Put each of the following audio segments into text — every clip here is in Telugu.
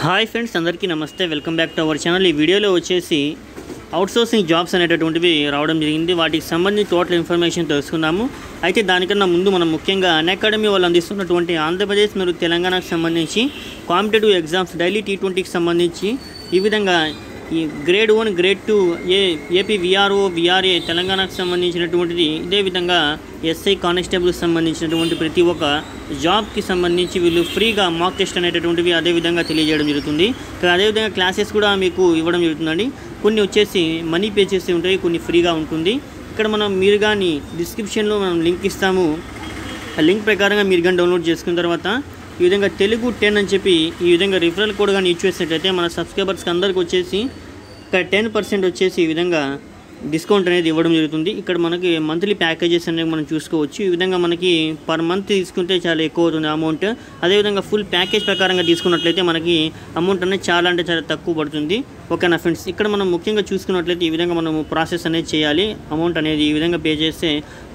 హాయ్ ఫ్రెండ్స్, అందరికీ నమస్తే. Welcome back to our channel. ఈ వీడియోలో వచ్చేసి అవుట్సోర్సింగ్ జాబ్స్ అనేటటువంటివి రావడం జరిగింది. వాటికి సంబంధించి టోటల్ ఇన్ఫర్మేషన్ తెలుసుకుందాము. అయితే దానికన్నా ముందు మనం ముఖ్యంగా అన్అకాడమీ వాళ్ళు అందిస్తున్నటువంటి ఆంధ్రప్రదేశ్ మరియు తెలంగాణకు సంబంధించి కాంపిటేటివ్ ఎగ్జామ్స్ డైలీ T20కి సంబంధించి ఈ విధంగా ఈ grade 1, grade 2 AP VRO, VRA తెలంగాణకు సంబంధించినటువంటిది, ఇదే విధంగా ఎస్ఐ కానిస్టేబుల్కి సంబంధించినటువంటి ప్రతి ఒక్క జాబ్కి సంబంధించి వీళ్ళు ఫ్రీగా మాక్ టెస్ట్ అనేటటువంటివి అదేవిధంగా తెలియజేయడం జరుగుతుంది. అదేవిధంగా క్లాసెస్ కూడా మీకు ఇవ్వడం జరుగుతుందండి. కొన్ని వచ్చేసి మనీ పే చేసి ఉంటాయి, కొన్ని ఫ్రీగా ఉంటుంది. ఇక్కడ మీరు కానీ డిస్క్రిప్షన్లో మనం లింక్ ఇస్తాము. ఆ లింక్ ప్రకారంగా మీరు కానీ డౌన్లోడ్ చేసుకున్న తర్వాత ఈ విధంగా తెలుగు 10 అని చెప్పి ఈ విధంగా రిఫరల్ కోడ్ కానీ యూజ్ చేసినట్లయితే మన సబ్స్క్రైబర్స్కి అందరికి వచ్చేసి ఇక్కడ 10% వచ్చేసి ఈ విధంగా డిస్కౌంట్ అనేది ఇవ్వడం జరుగుతుంది. ఇక్కడ మనకి మంత్లీ ప్యాకేజెస్ అనేవి మనం చూసుకోవచ్చు. ఈ విధంగా మనకి పర్ మంత్ తీసుకుంటే చాలా ఎక్కువ అవుతుంది అమౌంట్. అదేవిధంగా ఫుల్ ప్యాకేజ్ ప్రకారంగా తీసుకున్నట్లయితే మనకి అమౌంట్ అనేది చాలా తక్కువ పడుతుంది. ఓకేనా ఫ్రెండ్స్, ఇక్కడ మనం ముఖ్యంగా చూసుకున్నట్లయితే ఈ విధంగా మనము ప్రాసెస్ అనేది చేయాలి. అమౌంట్ అనేది ఈ విధంగా పే చేస్తే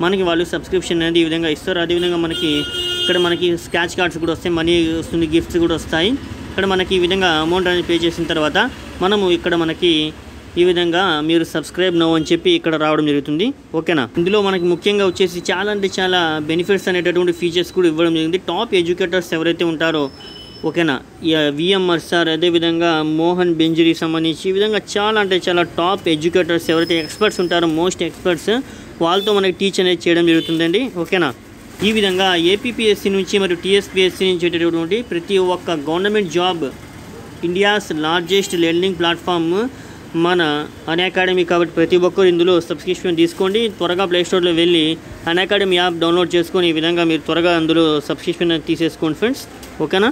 మనకి వాళ్ళు సబ్స్క్రిప్షన్ అనేది ఈ విధంగా ఇస్తారు. అదేవిధంగా ఇక్కడ మనకి స్క్రాచ్ కార్డ్స్ కూడా వస్తాయి, మనీ వస్తుంది, గిఫ్ట్స్ కూడా వస్తాయి. ఇక్కడ మనకి ఈ విధంగా అమౌంట్ అనేది పే చేసిన తర్వాత మనము ఇక్కడ మనకి ఈ విధంగా మీరు సబ్స్క్రైబ్ నౌ అని చెప్పి ఇక్కడ రావడం జరుగుతుంది. ఓకేనా, ఇందులో మనకి ముఖ్యంగా వచ్చేసి చాలా బెనిఫిట్స్ అనేటటువంటి ఫీచర్స్ కూడా ఇవ్వడం జరిగింది. టాప్ ఎడ్యుకేటర్స్ ఎవరైతే ఉంటారో, ఓకేనా, విఎంఆర్ సార్, అదేవిధంగా మోహన్ బెంజరీ సంబంధించి ఈ విధంగా చాలా టాప్ ఎడ్యుకేటర్స్ ఎవరైతే ఎక్స్పర్ట్స్ ఉంటారో, మోస్ట్ ఎక్స్పర్ట్స్, వాళ్ళతో మనకి టీచ్ అనేది చేయడం జరుగుతుందండి. ఓకేనా, ఈ విధంగా ఏపీపీఎస్సీ నుంచి మరియు టీఎస్పీఎస్సీ నుంచి వచ్చేటటువంటి ప్రతి ఒక్క government job India's largest learning platform మన అన్అకాడమీ. కాబట్టి ప్రతి ఒక్కరు ఇందులో సబ్స్క్రిప్షన్ తీసుకోండి. త్వరగా ప్లేస్టోర్లో వెళ్ళి అన్అకాడమీ యాప్ డౌన్లోడ్ చేసుకొని ఈ విధంగా మీరు త్వరగా అందులో సబ్స్క్రిప్షన్ తీసేసుకోండి ఫ్రెండ్స్. ఓకేనా,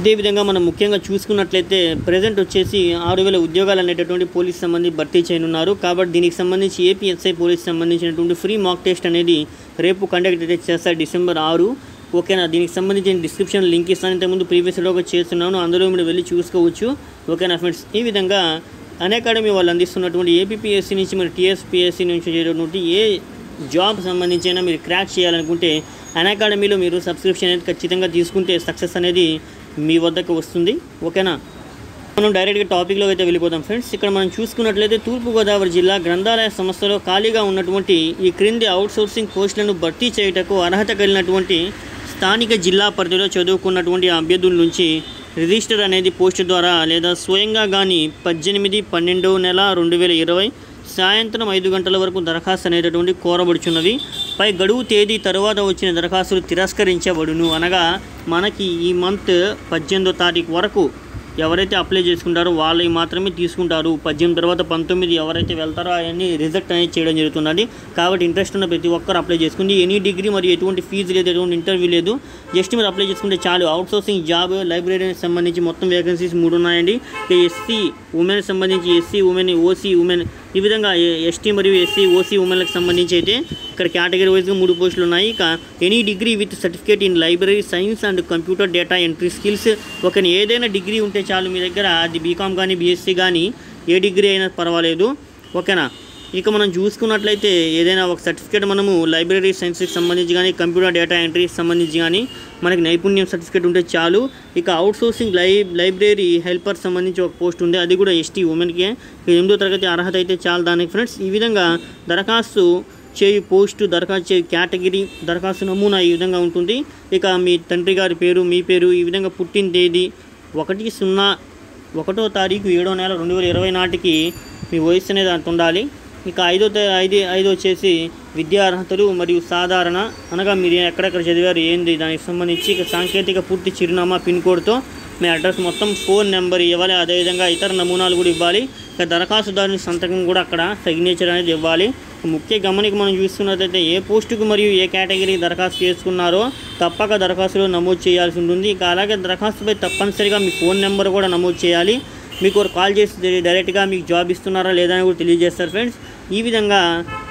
ఇదే విధంగా మనం ముఖ్యంగా చూసుకున్నట్లయితే ప్రజెంట్ వచ్చేసి 6,000 ఉద్యోగాలు అనేటటువంటి పోలీస్ సంబంధించి భర్తీ చేయనున్నారు. కాబట్టి దీనికి సంబంధించి ఏపీఎస్ఐ పోలీస్ సంబంధించినటువంటి ఫ్రీ మాక్ టెస్ట్ అనేది రేపు కండక్ట్ అయితే చేస్తారు, December 6. ఓకేనా, దీనికి సంబంధించిన డిస్క్రిప్షన్ లింక్ ఇస్తాను. ఇంతకుముందు ప్రీవియస్లో చేస్తున్నాను, అందులో మీరు వెళ్ళి చూసుకోవచ్చు. ఓకేనా ఫ్రెండ్స్, ఈ విధంగా అన్అకాడమీ వాళ్ళు అందిస్తున్నటువంటి ఏపీపీఎస్సీ నుంచి మరి టీఎస్పీఎస్సీ నుంచి వచ్చేటటువంటి ఏ జాబ్ సంబంధించి అయినా మీరు క్రాక్ చేయాలనుకుంటే అన్అకాడమీలో మీరు సబ్స్క్రిప్షన్ అనేది ఖచ్చితంగా తీసుకుంటే సక్సెస్ అనేది మీ వద్దకు వస్తుంది. ఓకేనా, మనం డైరెక్ట్గా టాపిక్లో అయితే వెళ్ళిపోతాం ఫ్రెండ్స్. ఇక్కడ మనం చూసుకున్నట్లయితే తూర్పుగోదావరి జిల్లా గ్రంథాలయ సంస్థలో ఖాళీగా ఉన్నటువంటి ఈ క్రింది అవుట్సోర్సింగ్ పోస్టులను భర్తీ చేయుటకు అర్హత కలిగినటువంటి స్థానిక జిల్లా పరిధిలో చదువుకున్నటువంటి అభ్యర్థుల నుంచి రిజిస్టర్ అనేది పోస్ట్ ద్వారా లేదా స్వయంగా కానీ 18/12/2020 సాయంత్రం 5 గంటల వరకు దరఖాస్తు అనేటటువంటి కోరబడుచున్నవి. పై గడువు తేదీ తర్వాత వచ్చిన దరఖాస్తులు తిరస్కరించబడును. అనగా మనకి ఈ మంత్ 18వ తారీఖు వరకు ఎవరైతే అప్లై చేసుకుంటారో వాళ్ళవి మాత్రమే తీసుకుంటారు. 18 తర్వాత 19 ఎవరైతే వెళ్తారో అవన్నీ రిజెక్ట్ అనేది చేయడం జరుగుతుందండి. కాబట్టి ఇంట్రెస్ట్ ఉన్న ప్రతి ఒక్కరు అప్లై చేసుకుంది. ఎనీ డిగ్రీ మరియు ఎటువంటి ఫీజు లేదు, ఎటువంటి ఇంటర్వ్యూ లేదు, జస్ట్ మీరు అప్లై చేసుకుంటే చాలు. అవుట్సోర్సింగ్ జాబ్ లైబ్రరీకి సంబంధించి మొత్తం వేకెన్సీస్ 3 ఉన్నాయండి. ఎస్సీ ఉమెన్ సంబంధించి ఎస్సీ ఉమెన్, ఓసీ ఉమెన్, ఈ విధంగా ఎస్టీ మరియు ఎస్సీ ఓసీ ఉమెన్లకు సంబంధించి అయితే ఇక్కడ కేటగిరీ వైజ్గా 3 పోస్టులు ఉన్నాయి. ఇక any degree with certificate in library science and computer data entry skills. ఒక ఏదైనా డిగ్రీ ఉంటే చాలు మీ దగ్గర, అది బీకామ్ కానీ బీఎస్సీ కానీ ఏ డిగ్రీ అయినా పర్వాలేదు. ఓకేనా, ఇక మనం చూసుకున్నట్లయితే ఏదైనా ఒక సర్టిఫికేట్ మనము లైబ్రరీ సైన్స్కి సంబంధించి కానీ కంప్యూటర్ డేటా ఎంట్రీకి సంబంధించి కానీ మనకి నైపుణ్యం సర్టిఫికేట్ ఉంటే చాలు. ఇక అవుట్సోర్సింగ్ లైబ్రరీ హెల్పర్ సంబంధించి ఒక పోస్ట్ ఉంది, అది కూడా ఎస్టీ ఉమెన్కి. 8వ తరగతి అర్హత అయితే చాలు దానికి ఫ్రెండ్స్. ఈ విధంగా దరఖాస్తు చేయు పోస్టు, దరఖాస్తు చేయు కేటగిరీ, దరఖాస్తు నమూనా ఈ విధంగా ఉంటుంది. ఇక మీ తండ్రి గారి పేరు, మీ పేరు, ఈ విధంగా పుట్టిన తేదీ 1/01/7/2020 నాటికి మీ వయసు అనేది అంత ఉండాలి. ఇక 5 వచ్చేసి విద్యా అర్హతలు మరియు సాధారణ, అనగా మీరు ఎక్కడెక్కడ చదివారు ఏంది దానికి సంబంధించి. ఇక సాంకేతిక పూర్తి చిరునామా, పిన్ కోడ్తో మీ అడ్రస్ మొత్తం, ఫోన్ నెంబర్ ఇవ్వాలి. అదేవిధంగా ఇతర నమూనాలు కూడా ఇవ్వాలి. ఇక దరఖాస్తుదారుని సంతకం కూడా అక్కడ సిగ్నేచర్ అనేది ఇవ్వాలి. ముఖ్య గమనిక మనం చూస్తున్నట్లయితే ఏ పోస్టుకు మరియు ఏ కేటగిరీ దరఖాస్తు చేసుకున్నారో తప్పక దరఖాస్తులో నమోదు చేయాల్సి ఉంటుంది. ఇక అలాగే దరఖాస్తుపై తప్పనిసరిగా మీ ఫోన్ నెంబర్ కూడా నమోదు చేయాలి. మీకు కాల్ చేసి డైరెక్ట్గా మీకు జాబ్ ఇస్తున్నారా లేదా అని కూడా తెలియజేస్తారు ఫ్రెండ్స్. ఈ విధంగా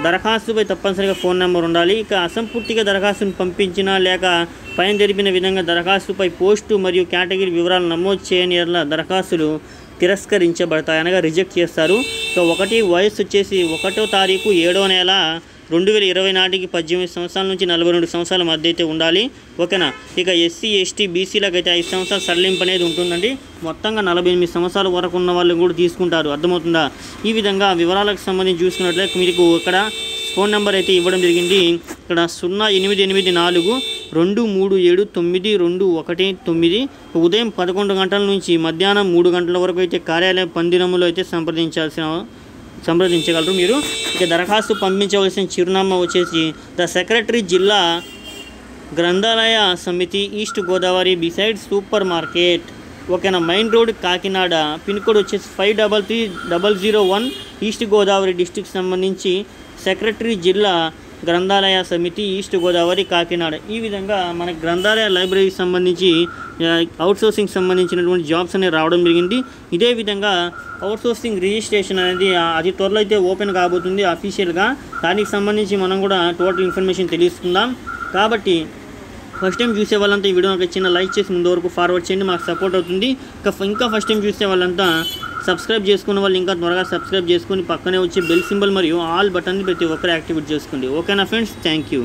దరఖాస్తుపై తప్పనిసరిగా ఫోన్ నెంబర్ ఉండాలి. ఇక అసంపూర్తిగా దరఖాస్తును పంపించినా లేక పైన జరిపిన విధంగా దరఖాస్తుపై పోస్టు మరియు కేటగిరీ వివరాలు నమోదు చేయని దరఖాస్తులు తిరస్కరించబడతాయి, అనగా రిజెక్ట్ చేస్తారు. సో 1 వయసు వచ్చేసి 1వ తారీఖు 7వ నెల 2020 నాటికి 18 సంవత్సరాల నుంచి 42 సంవత్సరాల మధ్య అయితే ఉండాలి. ఓకేనా. ఇక ఎస్సీ ఎస్టీ బీసీలకు అయితే 5 సంవత్సరాల సడలింపు అనేది ఉంటుందండి. మొత్తంగా 48 సంవత్సరాల వరకు ఉన్న వాళ్ళు కూడా తీసుకుంటారు. అర్థమవుతుందా? ఈ విధంగా వివరాలకు సంబంధించి చూసుకున్నట్లయితే మీకు ఇక్కడ ఫోన్ నెంబర్ అయితే ఇవ్వడం జరిగింది. ఇక్కడ 0884-237-9219 ఉదయం 11 గంటల నుంచి మధ్యాహ్నం 3 గంటల వరకు అయితే కార్యాలయ పందిరములో అయితే సంప్రదించగలరు మీరు. ఇక దరఖాస్తు పంపించవలసిన చిరునామా వచ్చేసి ద సెక్రటరీ, జిల్లా గ్రంథాలయ సమితి, east Godavari, beside super market. ఓకేనా. Main road, Kakinada. Pin code వచ్చేసి 533001, ఈస్ట్ గోదావరి డిస్టిక్ సంబంధించి సెక్రటరీ, జిల్లా గ్రంథాలయ సమితి, ఈస్ట్ గోదావరి, కాకినాడ. ఈ విధంగా మన గ్రంథాలయ లైబ్రరీకి సంబంధించి అవుట్సోర్సింగ్ సంబంధించినటువంటి జాబ్స్ అనేవి రావడం జరిగింది. ఇదే విధంగా అవుట్సోర్సింగ్ రిజిస్ట్రేషన్ అనేది అతి త్వరలో అయితే ఓపెన్ కాబోతుంది అఫీషియల్గా. దానికి సంబంధించి మనం కూడా టోటల్ ఇన్ఫర్మేషన్ తెలుసుకుందాం. కాబట్టి ఫస్ట్ టైం చూసే వాళ్ళంతా ఈ వీడియో ఒక చిన్న లైక్ చేసి ముందు వరకు ఫార్వర్డ్ చేయండి, మాకు సపోర్ట్ అవుతుంది. ఇంకా ఫస్ట్ టైం చూసే వాళ్ళంతా సబ్స్క్రైబ్ చేసుకున్న వాళ్ళు ఇంకా త్వరగా సబ్స్క్రైబ్ చేసుకుని పక్కనే వచ్చే బెల్ సింబల్ మరియు ఆల్ బటన్ని ప్రతి ఒక్కరు యాక్టివేట్ చేసుకోండి. ఓకేనా ఫ్రెండ్స్, థ్యాంక్ యూ.